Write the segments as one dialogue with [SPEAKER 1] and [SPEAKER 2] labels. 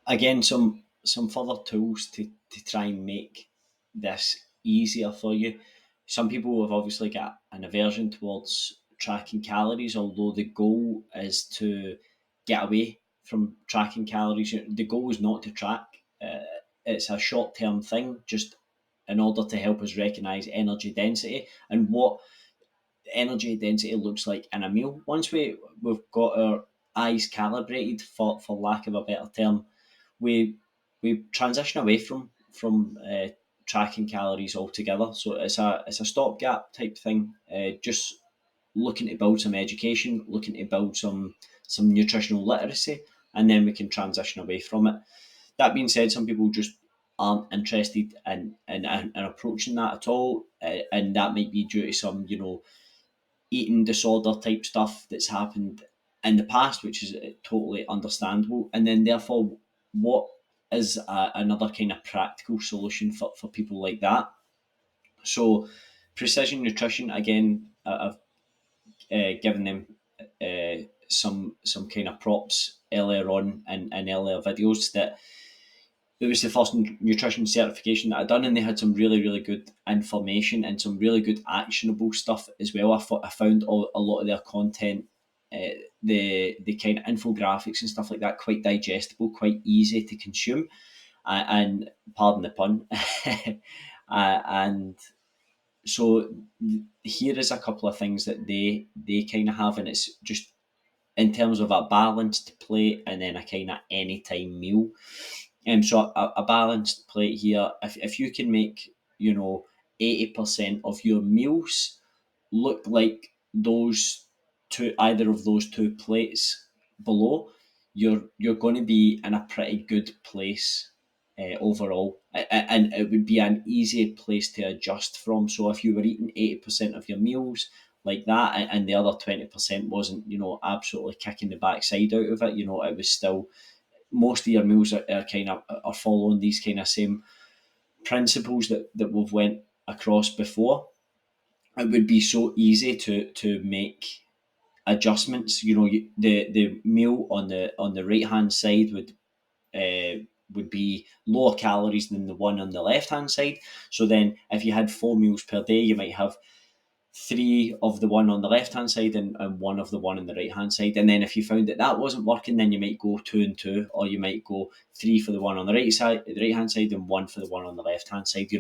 [SPEAKER 1] again, some further tools to try and make this easier for you. Some people have obviously got an aversion towards tracking calories, although the goal is to get away from tracking calories. The goal is not to track. It's a short term thing, just in order to help us recognize energy density and what energy density looks like in a meal. Once we've got our eyes calibrated, for lack of a better term, we we transition away from tracking calories altogether. So it's a stopgap type thing. Just looking to build some education, looking to build some nutritional literacy, and then we can transition away from it. That being said, some people just aren't interested in approaching that at all, and that might be due to some eating disorder type stuff that's happened in the past, which is totally understandable. And then, therefore, what is another kind of practical solution for people like that? So, precision nutrition, again, I've given them some kind of props earlier on in earlier videos that it was the first nutrition certification that I'd done, and they had some really, really good information and some really good actionable stuff as well. I found a lot of their content, the kind of infographics and stuff like that, quite digestible, quite easy to consume, and pardon the pun. And so here is a couple of things that they kind of have, and it's just in terms of a balanced plate and then a kind of anytime meal. So a balanced plate here, if you can make, 80% of your meals look like those two, either of those two plates below, you're going to be in a pretty good place overall, and it would be an easy place to adjust from. So if you were eating 80% of your meals like that, and the other 20% wasn't, absolutely kicking the backside out of it, it was still, most of your meals are kind of are following these kind of same principles that we've went across before. It would be so easy to make adjustments. The meal on the right hand side would be lower calories than the one on the left hand side. So then, if you had 4 meals per day, you might have 3 of the one on the left hand side and 1 of the one on the right hand side. And then if you found that wasn't working, then you might go 2 and 2, or you might go 3 for the one on the right hand side, and 1 for the one on the left hand side.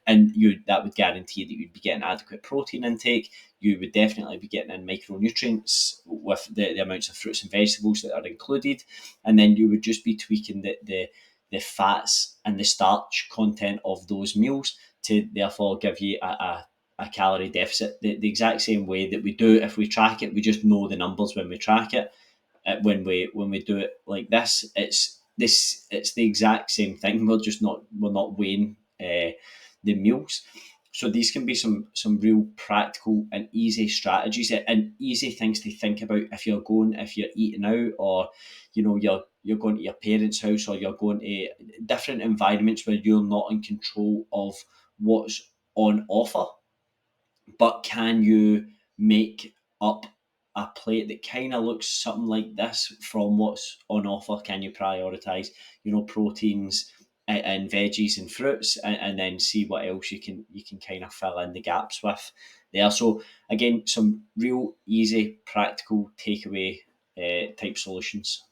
[SPEAKER 1] And that would guarantee that you'd be getting adequate protein intake. You would definitely be getting in micronutrients with the amounts of fruits and vegetables that are included, and then you would just be tweaking the fats and the starch content of those meals to therefore give you a calorie deficit the exact same way that we do if we track it. We just know the numbers when we track it. When we do it like this, it's the exact same thing. We're not weighing the meals. So these can be some real practical and easy strategies and easy things to think about if you're eating out, or you're going to your parents' house, or you're going to different environments where you're not in control of what's on offer. But can you make up a plate that kind of looks something like this from what's on offer? Can you prioritize, proteins and veggies and fruits, and then see what else you can kind of fill in the gaps with there? So again, some real easy, practical takeaway type solutions.